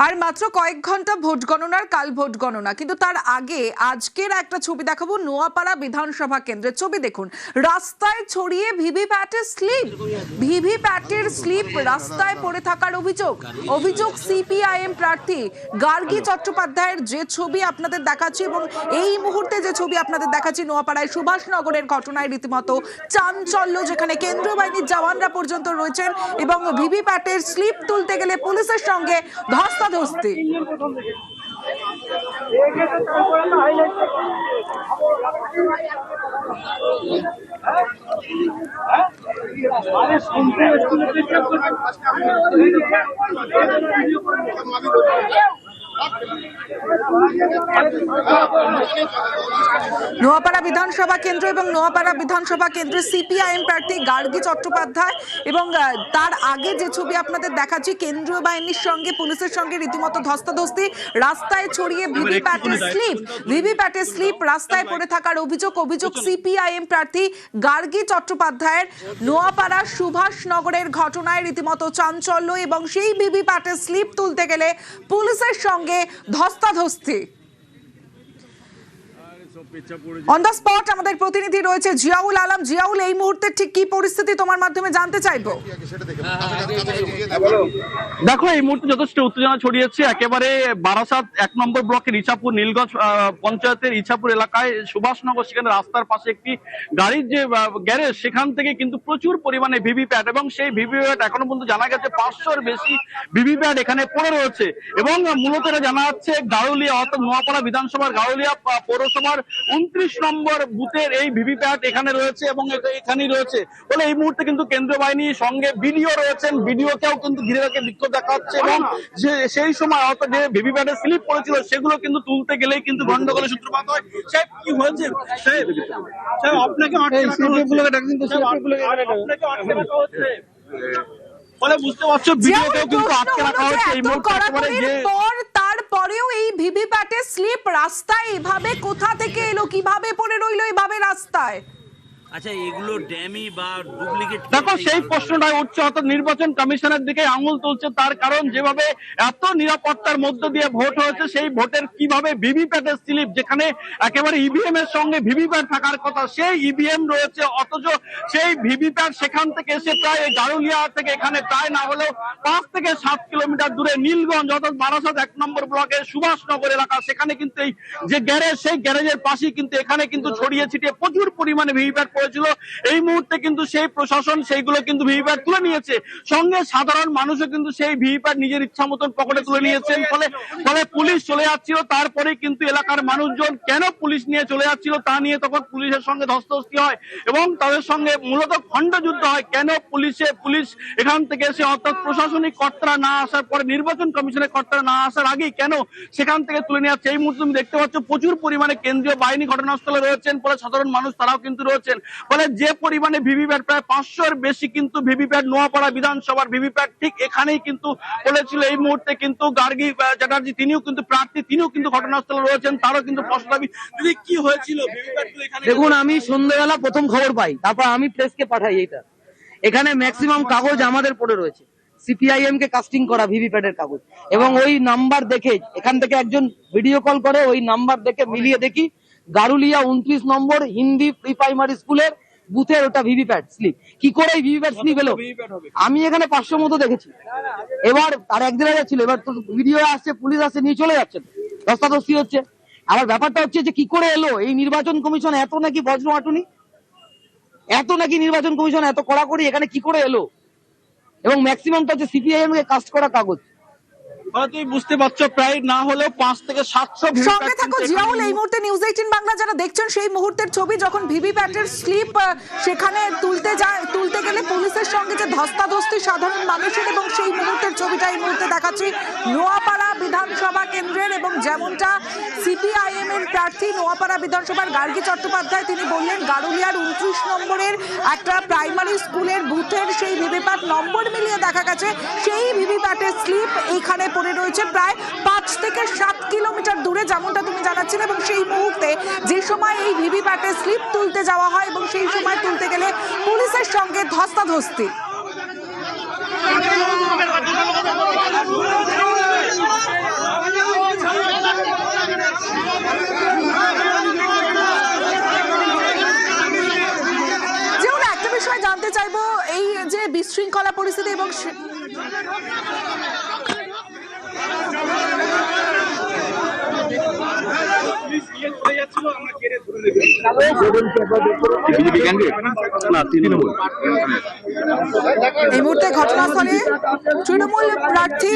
আর মাত্র কয়েক ঘন্টা ভোট গণনার কাল ভোট গণনা, কিন্তু তার আগে আজকের একটা ছবি দেখাবো। নোয়াপাড়া বিধানসভা কেন্দ্রের ছবি দেখুন। রাস্তায় ছড়িয়ে ভিভিপ্যাটের স্লিপ রাস্তায় পড়ে থাকার অভিযোগ সিপিআইএম প্রার্থী গার্গী চট্টোপাধ্যায়ের যে ছবি আপনাদের দেখাচ্ছি, এবং এই মুহূর্তে যে ছবি আপনাদের দেখাচ্ছি নোয়াপাড়ায় সুভাষনগরের ঘটনায় রীতিমতো চাঞ্চল্য, যেখানে কেন্দ্রীয় বাহিনীর জওয়ানরা পর্যন্ত রয়েছেন এবং ভিভিপ্যাটের স্লিপ তুলতে গেলে পুলিশের সঙ্গে ধস্তাধস্তি। নোয়াপাড়া বিধানসভা কেন্দ্র এবং নোয়াপাড়া বিধানসভা কেন্দ্রের সিপিআইএম প্রার্থী গার্গী চট্টোপাধ্যায়, এবং তার আগে যে ছবি আপনাদের দেখাচ্ছি, কেন্দ্রীয় বাহিনীর সঙ্গে পুলিশের সঙ্গে রীতিমতো ধস্তাধস্তি। রাস্তায় ছড়িয়ে ভিভিপ্যাটের স্লিপ রাস্তায় পড়ে থাকার অভিযোগ সিপিআইএম প্রার্থী গার্গী চট্টোপাধ্যায়ের। নোয়াপাড়া সুভাষনগরের ঘটনায় রীতিমতো চাঞ্চল্য, এবং সেই ভিভিপ্যাটের স্লিপ তুলতে গেলে পুলিশের সঙ্গে ধস্তাধস্তি। অন দ্য স্পট আমাদের প্রতিনিধি রয়েছে জিয়াউল আলম। জিয়াউল, এই মুহূর্তে ঠিক কি পরিস্থিতি তোমার মাধ্যমে জানতে চাইবো। দেখো, এই মুহূর্তে যথেষ্ট উত্তেজনা ছড়িয়েছে একেবারে বারাসাত 1 নম্বর ব্লকের ইছাপুর নীলগঞ্জ পঞ্চায়েতের ইছাপুর এলাকায় সুভাষনগর, সেখানে রাস্তার পাশে একটি গাড়ির যে গ্যারেজ, সেখান থেকে কিন্তু প্রচুর পরিমাণে ভিভিপ্যাট, এবং সেই ভিভিপ্যাট এখনো পর্যন্ত জানা গেছে 500-এর বেশি ভিভিপ্যাট এখানে পড়ে রয়েছে। এবং মূলত এটা জানা যাচ্ছে গারুলিয়া, অর্থাৎ নোয়াপাড়া বিধানসভার গারুলিয়া পৌরসভার 29 নম্বর বুথের এই ভিভিপ্যাট এখানে রয়েছে, এবং এখানেই রয়েছে বলে এই মুহূর্তে কিন্তু কেন্দ্রীয় বাহিনীর সঙ্গে বিডিও রয়েছেন, বিডিওকেও কিন্তু ঘিরে রেখে বিক্ষোভ দেখা হচ্ছে। এবং সেই সময় অর্থাৎ যে ভিভিপ্যাটে স্লিপ পড়েছিল সেগুলো কিন্তু তুলতে গেলেই কিন্তু গন্ডগোলের সূত্রপাত হয়। সাহেব, কি হয়েছে? সাহেব, আপনাকে ফলে বুঝতে পারছো ভিডিওতেও কিন্তু আটকে রাখা হয়েছে এই মুহূর্তে। তারপরেও এই ভিভিপ্যাটের স্লিপ রাস্তায় এভাবে কোথা থেকে এলো, কিভাবে পড়ে রইলো এভাবে রাস্তায়? আচ্ছা, এগুলো ড্যামি বা ডুপ্লিকেট? দেখো, সেই প্রশ্নটাই উঠছে, অর্থাৎ নির্বাচন কমিশনের দিকে আঙুল তুলছে। তার কারণ, যেভাবে এত নিরাপত্তার মধ্য দিয়ে ভোট হয়েছে, সেই ভোটের কিভাবে ভিভিপ্যাটের স্লিপ, যেখানে একেবারে ইভিএম এর সঙ্গে ভিভিপ্যাট থাকার কথা, সেই ইভিএম রয়েছে, অথচ সেই ভিভিপ্যাট সেখান থেকে এসে প্রায় গারুলিয়া থেকে এখানে প্রায় না হলেও 5 থেকে 7 কিলোমিটার দূরে নীলগঞ্জ, অর্থাৎ বারাসাত 1 নম্বর ব্লকের সুভাষনগর এলাকা, সেখানে কিন্তু এই যে গ্যারেজ, সেই গ্যারেজের পাশেই কিন্তু এখানে কিন্তু ছড়িয়ে ছিটিয়ে প্রচুর পরিমাণে ভিভিপ্যাট হয়েছিল। এই মুহূর্তে কিন্তু সেই প্রশাসন সেইগুলো কিন্তু ভিভিপ্যাট তুলে নিয়েছে, সঙ্গে সাধারণ মানুষও কিন্তু সেই ভিভিপ্যাট নিজের ইচ্ছা মতন পকেটে তুলে নিয়েছেন। ফলে পুলিশ চলে যাচ্ছিল, তারপরে কিন্তু এলাকার মানুষজন কেন পুলিশ নিয়ে চলে যাচ্ছিল তা নিয়ে তখন পুলিশের সঙ্গে ধস্তাধস্তি হয়, এবং তাদের সঙ্গে মূলত খণ্ডযুদ্ধ হয়। কেন পুলিশ এখান থেকে এসে, অর্থাৎ প্রশাসনিক কর্তারা না আসার পরে, নির্বাচন কমিশনের কর্তারা না আসার আগেই কেন সেখান থেকে তুলে নিয়ে যাচ্ছে। এই মুহূর্তে তুমি দেখতে পাচ্ছ প্রচুর পরিমাণে কেন্দ্রীয় বাহিনী ঘটনাস্থলে রয়েছেন, ফলে সাধারণ মানুষ তারাও কিন্তু রয়েছেন। ফলে যে পরিমাণে ভিভিপ্যাট, প্রায় 500-এর বেশি কিন্তু ভিভিপ্যাট নোয়াপাড়া বিধানসভার ভিভিপ্যাট ঠিক এখানেই কিন্তু পড়েছিল। এই মুহূর্তে কিন্তু গার্গী চ্যাটার্জি, তিনিও কিন্তু প্রার্থী, তিনিও কিন্তু ঘটনাস্থলে রয়েছেন, তারও কিন্তু প্রশ্ন দাবি। যদি কি হয়েছিল ভিভিপ্যাটগুলো এখানে? দেখুন, আমি সন্ধ্যাবেলা প্রথম খবর পাই, তারপর আমি প্রেসকে পাঠাই। এইটা এখানে ম্যাক্সিমাম কাগজ আমাদের পড়ে রয়েছে, সিপিআইএম কে কাস্টিং করা ভিভিপ্যাটের কাগজ, এবং ওই নাম্বার দেখে এখান থেকে একজন ভিডিও কল করে, ওই নাম্বার দেখে মিলিয়ে দেখি গারুলিয়া 29 নম্বর হিন্দি প্রি প্রাইমারি স্কুলের বুথের ওটা ভিভিপ্যাট স্লিপ। কি করে এই ভিভিপ্যাট স্লিপ এলো? আমি এখানে 500 মতো দেখেছি। এবার তার একদিন যাচ্ছিল, এবার তো ভিডিও আসছে, পুলিশ আসছে, নিয়ে চলে যাচ্ছে, ধস্তাধস্তি হচ্ছে। আবার ব্যাপারটা হচ্ছে যে কি করে এলো? এই নির্বাচন কমিশন এত নাকি বজ্রহাটুনি, এত নাকি নির্বাচন কমিশন এত কড়াকড়ি, এখানে কি করে এলো? এবং ম্যাক্সিমামটা হচ্ছে সিপিআইএম কে কাস্ট করা কাগজ। তুমি বুঝতে পারছো, প্রায় না হলেও 5 থেকে 700। সঙ্গে থাকো জিয়াউল। এই মুহূর্তে নিউজ 18 বাংলা যারা দেখছেন, সেই মুহূর্তের ছবি, যখন ভিভিপ্যাটের স্লিপ সেখানে তুলতে গেলে পুলিশের সঙ্গে যে ধস্তাধস্তি সাধারণ মানুষের, এবং সেই মুহূর্তের ছবিটা এই মুহূর্তে দেখাচ্ছি নোয়াপাড়া বিধানসভা কেন্দ্রের। এবং যেমনটা সিপিআইএম এর প্রার্থী নোয়াপাড়া বিধানসভার গার্গী চট্টোপাধ্যায় তিনি বললেন, গারুলিয়ার 29 নম্বরের একটা প্রাইমারি স্কুলের বুথের সেই ভিভিপ্যাট নম্বর মিলিয়ে দেখা গেছে সেই ভিভিপ্যাটের স্লিপ এখানে পড়ে রয়েছে প্রায় 5 থেকে 7 কিলোমিটার দূরে, যেমনটা তুমি জানাচ্ছিলে। এবং সেই মুহূর্তে যে সময় এই ভিভিপ্যাটের স্লিপ তুলতে যাওয়া হয়, এবং সেই সময় তুলতে গেলে পুলিশের সঙ্গে ধস্তাধস্তি। শৃঙ্খলা পরিস্থিতি এবং এই মুহূর্তে ঘটনাস্থলে তৃণমূল প্রার্থী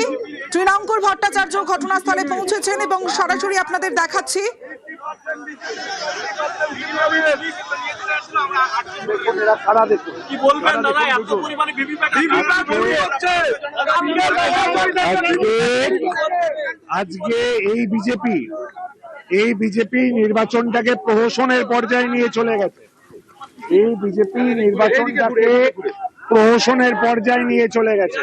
তৃণাঙ্কুর ভট্টাচার্য ঘটনাস্থলে পৌঁছেছেন এবং সরাসরি আপনাদের দেখাচ্ছি। আজকে এই বিজেপি নির্বাচনটাকে প্রহসনের পর্যায়ে নিয়ে চলে গেছে। এই বিজেপি নির্বাচনটাকে প্রহসনের পর্যায়ে নিয়ে চলে গেছে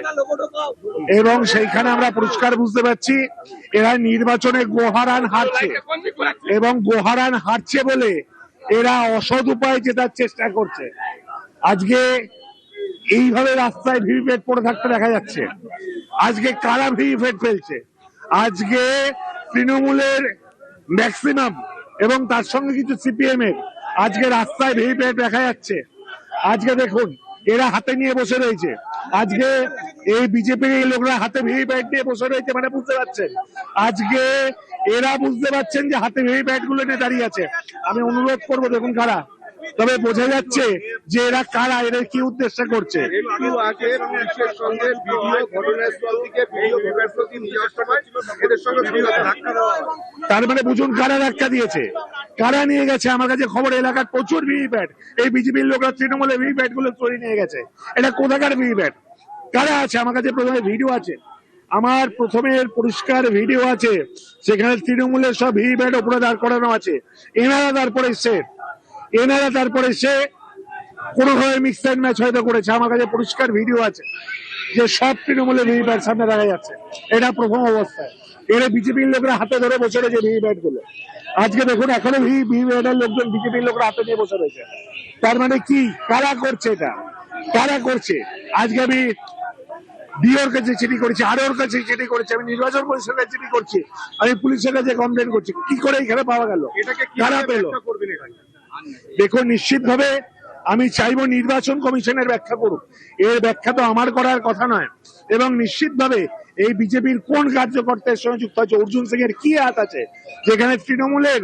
এবং সেইখানে আমরা পরিষ্কার বুঝতে পারছি এরা নির্বাচনে গোহারান হারছে এবং গোহারান হারছে বলে এরা অসৎ উপায়ে জেতার চেষ্টা করছে। আজকে এইভাবে রাস্তায় ভিভিপ্যাট পড়ে থাকতে দেখা যাচ্ছে। আজকে কারা ভিভিপ্যাট ফেলছে? আজকে তৃণমূলের ম্যাক্সিমাম এবং তার সঙ্গে কিছু সিপিএম এর আজকে রাস্তায় ভিভিপ্যাট দেখা যাচ্ছে। আজকে দেখুন এরা হাতে নিয়ে বসে রয়েছে। আজকে এই বিজেপির এই লোকরা হাতে ভিভিপ্যাট নিয়ে বসে রয়েছে, মানে বুঝতে পারছেন আজকে এরা বুঝতে পারছেন যে হাতে ভিভিপ্যাট গুলো নিয়ে দাঁড়িয়ে আছে। আমি অনুরোধ করবো দেখুন কারা, তবে বোঝা যাচ্ছে যে এরা কারা, এরা কি উদ্দেশ্য করছে। তার মানে বুঝুন কারা ধাক্কা দিয়েছে, কারা নিয়ে গেছে। আমার কাছে খবর এলাকার প্রচুর ভিভিপ্যাট এই বিজেপির লোকরা তৃণমূলের ভিভিপ্যাট গুলো চুরি নিয়ে গেছে। এটা কোথাকার ভিভিপ্যাট, কারা আছে? আমার কাছে প্রথমে ভিডিও আছে, আমার প্রথমের পরিষ্কার ভিডিও আছে, সেখানে তৃণমূলের সব ভিভিপ্যাট উপরে দাঁড় করানো আছে। এনারা তারপরে সে কোনোভাবে মিক্স অ্যান্ড ম্যাচ হয়তো করেছে। আমার কাছে পরিষ্কার ভিডিও আছে যে সব তৃণমূলের ভিভিপ্যাট সামনে দেখা যাচ্ছে। এটা প্রথম অবস্থায় এরা বিজেপির লোকরা হাতে ধরে বসে রয়েছে ভিভিপ্যাট গুলো। আজকে দেখুন এখনো ভিভিপ্যাটের লোকজন বিজেপির লোকরা হাতে নিয়ে বসে রয়েছে। তার মানে কি, কারা করছে এটা, কারা করছে? আজকে আমি ডিওর কাছে চিঠি করেছি, আরওর কাছে চিঠি করেছি, আমি নির্বাচন কমিশনের কাছে চিঠি করছি, আমি পুলিশের কাছে কমপ্লেন করছি। কি করে এখানে পাওয়া গেল, কারা পেল? দেখুন নিশ্চিতভাবে আমি চাইবো নির্বাচন কমিশনের ব্যাখ্যা করুক। এর ব্যাখ্যা তো আমার করার কথা নয়। এবং নিশ্চিতভাবে এই বিজেপির কোন কার্যকর্তার সঙ্গে যুক্ত আছে, অর্জুন সিং এর কি হাত আছে, যেখানে তৃণমূলের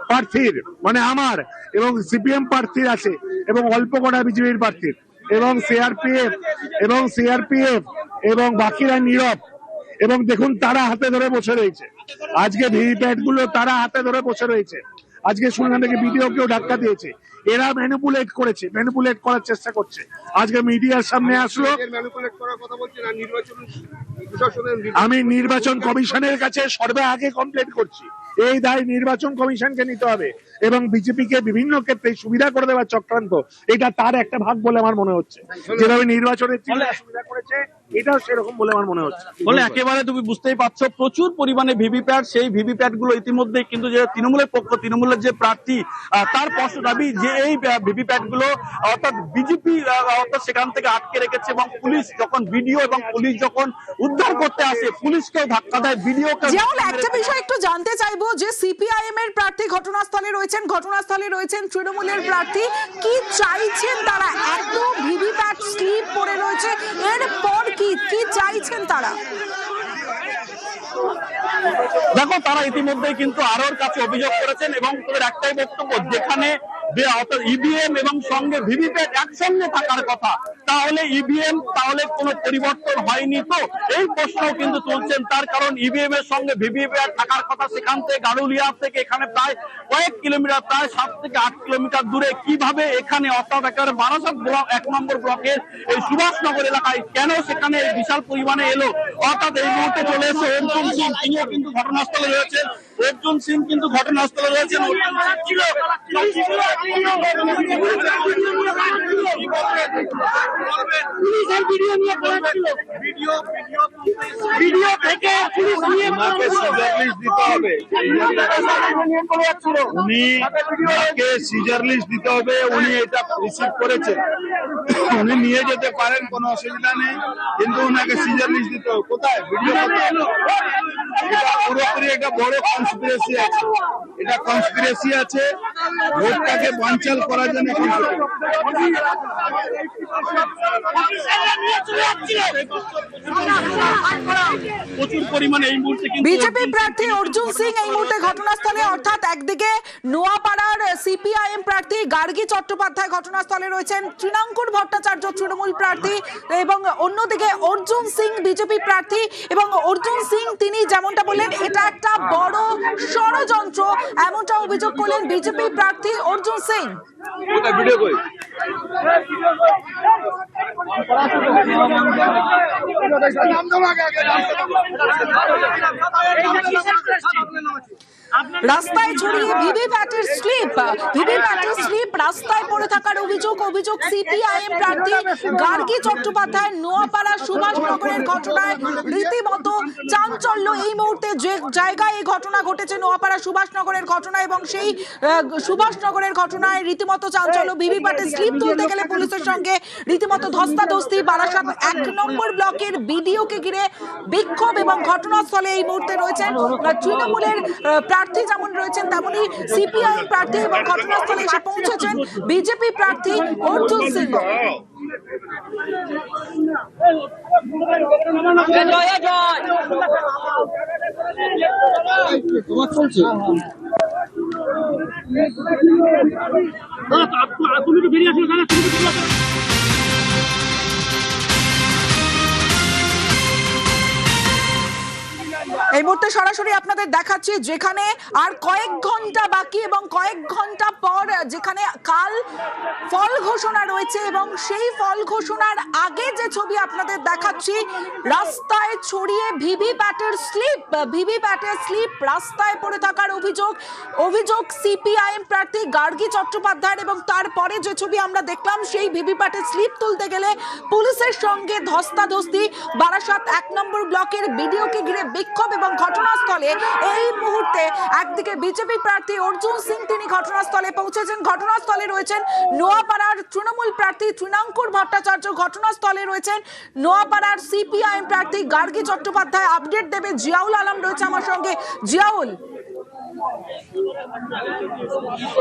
প্রার্থীর মানে আমার এবং সিপিএম প্রার্থীর আছে এবং অল্প কটা বিজেপির প্রার্থীর এবং সিআরপিএফ এবং বাকিরা নীরব। এবং দেখুন তারা হাতে ধরে বসে রয়েছে। আজকে ভিভিপ্যাট গুলো তারা হাতে ধরে বসে রয়েছে। আজকে শুনলাম নাকি ভিডিওকেও ধাক্কা দিয়েছে। এরা ম্যানিপুলেট করার চেষ্টা করছে। আজকে মিডিয়ার সামনে আসলো। আমি নির্বাচন কমিশনের কাছে সর্বে আগে কমপ্লেন করছি, এই দায় নির্বাচন কমিশনকে নিতে হবে এবং বিজেপিকে বিভিন্ন ক্ষেত্রে সুবিধা করে দেওয়ার চক্রান্ত এটা তার একটা ভাগ বলে আমার মনে হচ্ছে। যেভাবে নির্বাচনের সুবিধা করেছে এটাও সেরকম বলে আমার মনে হচ্ছে। বলে একেবারে তুমি বুঝতেই পারছো প্রচুর পরিমাণে ভিভিপ্যাট, সেই ভিভিপ্যাট গুলো ইতিমধ্যে কিন্তু যে তৃণমূলের পক্ষ, তৃণমূলের যে প্রার্থী তার স্পষ্ট দাবি যে এই ভিভিপ্যাট গুলো অর্থাৎ বিজেপি অর্থাৎ সেখান থেকে আটকে রেখেছে এবং পুলিশ যখন ভিডিও এবং পুলিশ যখন উদ্ধার করতে আসে পুলিশকেও ধাক্কা দেয়, ভিডিওকে। যেমন একটা বিষয় একটু জানতে চাইবো যে সিপিআইএম এর প্রার্থী ঘটনাস্থলে রয়েছেন তৃণমূলের প্রার্থী, কি চাইছেন তারা? এত ভিভিপ্যাট স্লিপ পড়ে রয়েছে, এরপর কি চাইছেন তারা? দেখো তারা ইতিমধ্যে কিন্তু আরোর কাছে অভিযোগ করেছেন এবং তাদের একটাই বক্তব্য, যেখানে অর্থাৎ ইভিএম এবং সঙ্গে ভিভিপ্যাট একসঙ্গে থাকার কথা, তাহলে ইভিএম তাহলে কোনো পরিবর্তন হয়নি তো এই প্রশ্ন কিন্তু তুলছেন। তার কারণ ইভিএম এর সঙ্গে ভিভিপ্যাট থাকার কথা, সেখান থেকে গাড়ুলিয়া থেকে এখানে প্রায় কয়েক কিলোমিটার, প্রায় 7 থেকে 8 কিলোমিটার দূরে, কিভাবে এখানে অর্থাৎ একেবারে বারাসাত ব্লক 1 নম্বর ব্লকের এই সুভাষনগর এলাকায় কেন সেখানে বিশাল পরিমাণে এলো? অর্থাৎ এই মুহূর্তে চলে এসে অর্জুন সিং, তিনিও কিন্তু ঘটনাস্থলে রয়েছেন। অর্জুন সিং কিন্তু ঘটনাস্থলে রয়েছেন। ভিডিও থেকে উনি সিজার লিস্ট দিতে হবে, উনি এটা রিসিভ করেছেন, উনি নিয়ে যেতে পারেন, কোনো অসুবিধা নেই, কিন্তু ওনাকে সিজার লিস্ট দিতে হবে। কোথায় ভিডিও? এটা পুরোপুরি একটা বড় কনস্পিরেসি আছে, এটা কনস্পিরেসি আছে। ভোটটাকে বানচাল করার জন্য প্রচুর পরিমাণে এই মুহূর্তে কিন্তু বিজেপি প্রার্থী অর্জুন সিং এই মুহূর্তে ঘটনাস্থলে, অর্থাৎ একদিকে নোয়াপাড়ার সিপিআইএম প্রার্থী গার্গী চট্টোপাধ্যায় ঘটনাস্থলে রয়েছেন, তৃণাঙ্কুর ভট্টাচার্য তৃণমূল প্রার্থী, এবং অন্যদিকে অর্জুন সিং বিজেপি প্রার্থী। এবং অর্জুন সিং তিনি যেমনটা বললেন এটা একটা বড় ষড়যন্ত্র, এমনটা অভিযোগ করলেন বিজেপি প্রার্থী অর্জুন সিং। রাস্তায় ছড়িয়ে ভিভিপ্যাটের স্লিপ রাস্তায় পড়ে থাকার অভিযোগ সিপিআইএম প্রার্থী গার্গী চট্টোপাধ্যায় নোয়াপাড়া সুভাষনগরের ঘটনায় রীতিমতো চাঞ্চল্য। এই মুহূর্তে যে জায়গায় এই ঘটনা ঘটেছে নোয়াপাড়া সুভাষনগরের ঘটনা, এবং সেই সুভাষনগরের ঘটনায় রীতিমতো চাঞ্চল্য। ভিভিপ্যাটের স্লিপ তুলতে গেলে পুলিশের সঙ্গে রীতিমতো ধস্তাধস্তি, বারাসাত 1 নম্বর ব্লকের বিডিওকে ঘিরে বিক্ষোভ, এবং ঘটনাস্থলে এই মুহূর্তে রয়েছেন তৃণমূলের প্রার্থী যেমন রয়েছেন তেমনি সিপিআইএম প্রার্থী, এবং ঘটনাস্থলে এসে পৌঁছেছেন বিজেপি প্রার্থী অর্জুন সিং। এই মুহূর্তে সরাসরি আপনাদের দেখাচ্ছি যেখানে আর কয়েক ঘন্টা বাকি, এবং কয়েক ঘন্টা পর যেখানে কাল ফল ঘোষণা রয়েছে, এবং সেই ফল ঘোষণার আগে যে ছবি আপনাদের দেখাচ্ছি, রাস্তায় ছড়িয়ে ভিভিপ্যাটের স্লিপ রাস্তায় পড়ে থাকার অভিযোগ সিপিআইএম প্রার্থী গার্গী চট্টোপাধ্যায়ের। এবং তারপরে যে ছবি আমরা দেখলাম, সেই ভিভিপ্যাটের স্লিপ তুলতে গেলে পুলিশের সঙ্গে ধস্তাধস্তি, বারাসাত 1 নম্বর ব্লকের বিডিওকে ঘিরে বিক্ষোভ, এবং ঘটনাস্থলে এই মুহূর্তে একদিকে বিজেপি প্রার্থী অর্জুন সিং তিনি ঘটনাস্থলে পৌঁছেছেন, ঘটনাস্থলে রয়েছেন নোয়াপাড়ার তৃণমূল প্রার্থী তৃণাঙ্কুর ভট্টাচার্য, ঘটনাস্থলে রয়েছেন নোয়াপাড়ার সিপিআইএম প্রার্থী গার্গী চট্টোপাধ্যায়। আপডেট দেবে জিয়াউল আলম রয়েছে আমার সঙ্গে। জিয়াউল,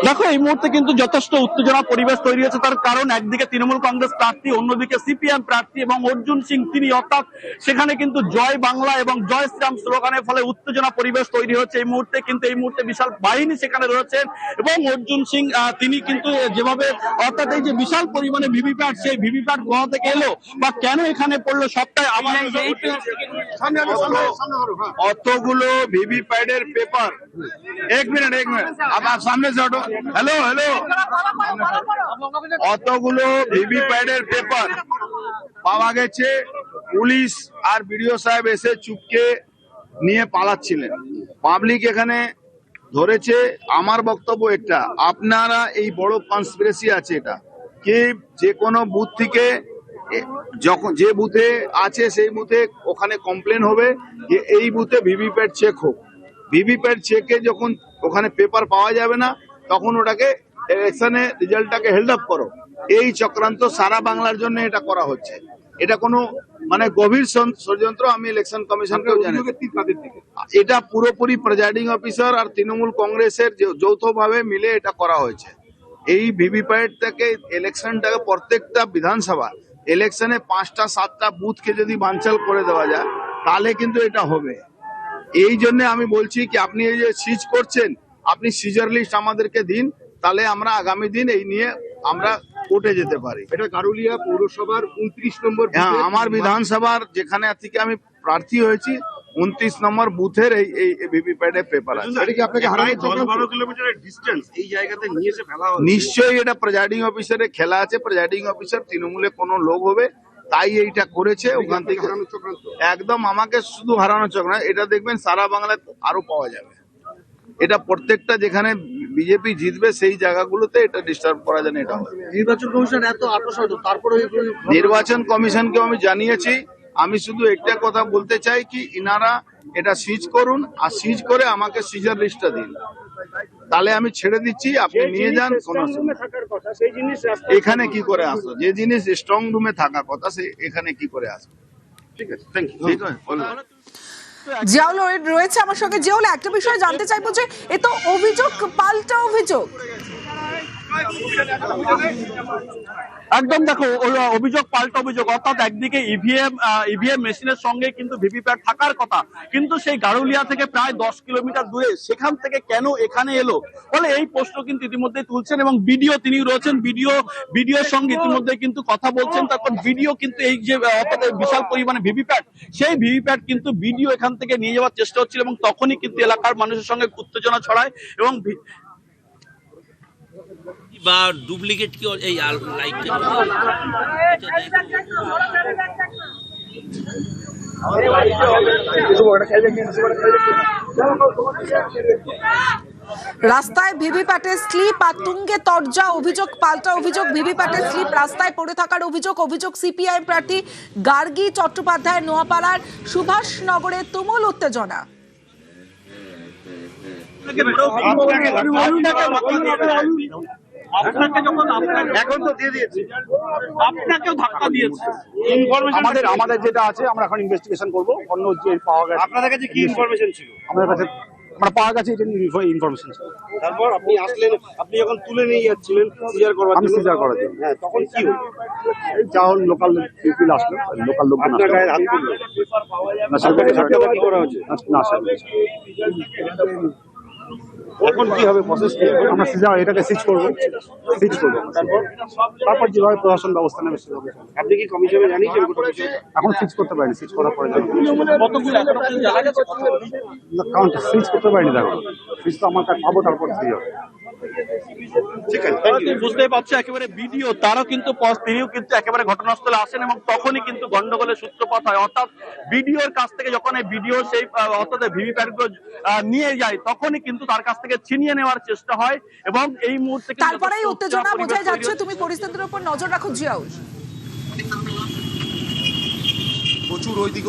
দেখো এই মুহূর্তে কিন্তু যথেষ্ট উত্তেজনা পরিবেশ তৈরি হয়েছে, তার কারণ একদিকে তৃণমূল কংগ্রেস প্রার্থী, অন্যদিকে সিপিএম প্রার্থী, এবং অর্জুন সিং তিনি, অর্থাৎ সেখানে কিন্তু জয় বাংলা এবং জয় শ্রীরাম স্লোগানের ফলে উত্তেজনা পরিবেশ তৈরি হচ্ছে এই মুহূর্তে। কিন্তু এই মুহূর্তে বিশাল বাহিনী সেখানে রয়েছেন, এবং অর্জুন সিং তিনি কিন্তু যেভাবে, অর্থাৎ এই যে বিশাল পরিমাণে ভিভিপ্যাট, সেই ভিভিপ্যাট কোথা থেকে এলো বা কেন এখানে পড়লো সবটাই আমার অতগুলো ভিভিপ্যাটের পেপার, এক মিনিট আপনার সামনে से हटो। हेलो অতগুলো ভিভিপ্যাটের পেপার পাওয়া গেছে, পুলিশ আর বিডিও সাহেব এসে চুপকে নিয়ে পালাচ্ছিলেন, পাবলিক এখানে ধরেছে। আমার বক্তব্য একটা, আপনারা এই বড় কনস্পিরেসি আছে এটা, কি যে কোনো বুথ থেকে যখন যে বুথে আছে সেই বুথে ওখানে কমপ্লেন হবে যে এই বুথে ভিভিপ্যাট চেক হোক। ভিভিপ্যাট চেকে যখন ওখানে পেপার পাওয়া যাবে না, তখন ওটাকে ইলেকশনে রেজাল্টটাকে হেল্ড আপ করো। এই চক্রান্ত সারা বাংলার জন্য এটা করা হচ্ছে। এটা কোনো মানে গভীর ষড়যন্ত্র। আমি ইলেকশন কমিশনকেও জানি, এটা পুরোপুরি প্রিজাইডিং অফিসার আর তৃণমূল কংগ্রেসের যৌথভাবে মিলে এটা করা হয়েছে। এই ভিভিপ্যাট থেকে ইলেকশনটাকে, প্রত্যেকটা বিধানসভা ইলেকশনে 5টা 7টা বুথকে যদি বানচাল করে দেওয়া যায়, তাহলে কিন্তু এটা হবে। এই জন্য আমি বলছি কি, আপনি এই যে সিজ করছেন, আপনি সিজার লিস্ট আমাদেরকে দিন, তাহলে আমরা আগামী দিন এই নিয়ে আমরা কোর্টে যেতে পারি। এটা গারুলিয়া পৌরসভার 29 নম্বর হ্যাঁ, আমার বিধানসভার যেখানে থেকে আমি প্রার্থী হয়েছি 29 নম্বর বুথের এই ভিভিপ্যাটে পেপার আছে। এটা কি আপনাকে হারানোর 10-12 কিলোমিটারের ডিসটেন্স এই জায়গাতে নিয়ে এসে ফেলা হলো? নিশ্চয়ই এটা প্রিজাইডিং অফিসারের খেলা আছে। প্রিজাইডিং অফিসার তৃণমূলে কোনো লোক হবে, তাই এইটা করেছে। ওখান থেকে হারানোর চক্রান্ত। একদম আমাকে শুধু হারানো চোখ না, এটা দেখবেন সারা বাংলায় আরো পাওয়া যাবে। এটা প্রত্যেকটা যেখানে বিজেপি জিতবে সেই জায়গাগুলোতে এটা ডিস্টার্ব করা যায় না, এটা হবে। নির্বাচন কমিশন এত আত্মসাৎ, তারপরে নির্বাচন কমিশনকেও আমি জানিয়েছি। আমি শুধু একটা কথা বলতে চাই কি, ইনারা এটা সিজ করুন, আর সিজ করে আমাকে সিজার লিস্টটা দিন, তাহলে আমি ছেড়ে দিচ্ছি, আপনি নিয়ে যান। এখানে কি করে আসলো? যে জিনিস স্ট্রং রুমে থাকার কথা, সে এখানে কি করে আসলো? ঠিক আছে, থ্যাংক ইউ। ঠিক আছে। জিয়াউল রয়েছে আমার সঙ্গে। জিয়াউল, একটা বিষয় জানতে চাইবো যে এ তো অভিযোগ পাল্টা অভিযোগ। একদম, দেখো অভিযোগ পাল্টা অভিযোগ, অর্থাৎ একদিকে ইভিএম মেশিনের সঙ্গে কিন্তু ভিভিপ্যাট থাকার কথা, কিন্তু সেই গারুলিয়া থেকে প্রায় 10 কিলোমিটার দূরে, সেখান থেকে কেন এখানে এলো বলে এই প্রশ্ন কিন্তু ইতিমধ্যে তুলছেন। এবং ভিডিও তিনি রয়েছেন, ভিডিওর সঙ্গে ইতিমধ্যে কিন্তু কথা বলছেন। তারপর ভিডিও কিন্তু এই যে অর্থাৎ বিশাল পরিমাণে ভিভিপ্যাট, সেই ভিভিপ্যাট কিন্তু ভিডিও এখান থেকে নিয়ে যাওয়ার চেষ্টা হচ্ছিল এবং তখনই কিন্তু এলাকার মানুষের সঙ্গে উত্তেজনা ছড়ায় এবং বা ডুপ্লিকেট কি এই লাইট রাস্তায় ভিভিপ্যাটের স্লিপ আর তুঙ্গে তরজা, অভিযোগ পাল্টা অভিযোগ। ভিভিপ্যাটের স্লিপ রাস্তায় পড়ে থাকার অভিযোগ সিপিআইএম প্রার্থী গার্গী চট্টোপাধ্যায় নোয়াপাড়ার সুভাষনগরে তুমুল উত্তেজনা। এখন তো দিয়ে দিয়েছে, আপনাকেও ধাক্কা দিয়েছে। আমাদের যেটা আছে আমরা এখন ইনভেস্টিগেশন করব। অন্য যে পাওয়া গেছে, আপনাদের কাছে কি ইনফরমেশন ছিল? আমাদের কাছে আমরা পাওয়া গেছে এটা ইনফরমেশন ছিল। তারপর আপনি আসলেন, আপনি যখন তুলে নিয়ে যাচ্ছিলেন সিজার করার আমি জন্য, সিজার করার জন্য, হ্যাঁ, তখন কি হলো? এই যা হল লোকাল পিপল আসলো, লোকাল লোকজন আপনার গায়ে হাত আসলো। তুললো? না, সেটাকে আপনাকে কি করা হচ্ছে? না স্যার, এখন কি হবে প্রসেস কি হবে? আমরা সিজার এটাকে সিজ করবো। তারপর যেভাবে প্রশাসন ব্যবস্থা নেবে সেভাবে। আপনি কি কমিশনে জানিয়েছেন? এখন সিজ করতে পারিনি, সিজ করার পরে জানাবো। কতগুলো এখনো পর্যন্ত জানা গেছে? কাউন্ট সিজ করতে পারিনি, দেখো সিজ তো আমার কাছে পাবো, তারপর সিজ হবে। ঠিক আছে, বুঝতে পারছো একেবারে ভিডিও তারও কিন্তু তিনিও কিন্তু একেবারে ঘটনাস্থলে আসেন এবং তখনই কিন্তু গন্ডগোলের সূত্রপাত হয়। অর্থাৎ ভিডিওর কাছ থেকে যখন এই ভিডিও সেই অর্থাৎ ভিভিপ্যাট গুলো নিয়ে যায়, তখনই কিন্তু তার কাছ থেকে ছিনিয়ে নেওয়ার চেষ্টা হয় এবং এই মুহূর্তে তারপরেই উত্তেজনা বোঝাই যাচ্ছে। তুমি পরিস্থিতির উপর নজর রাখো জিয়াউল। প্রচুর ওইদিকে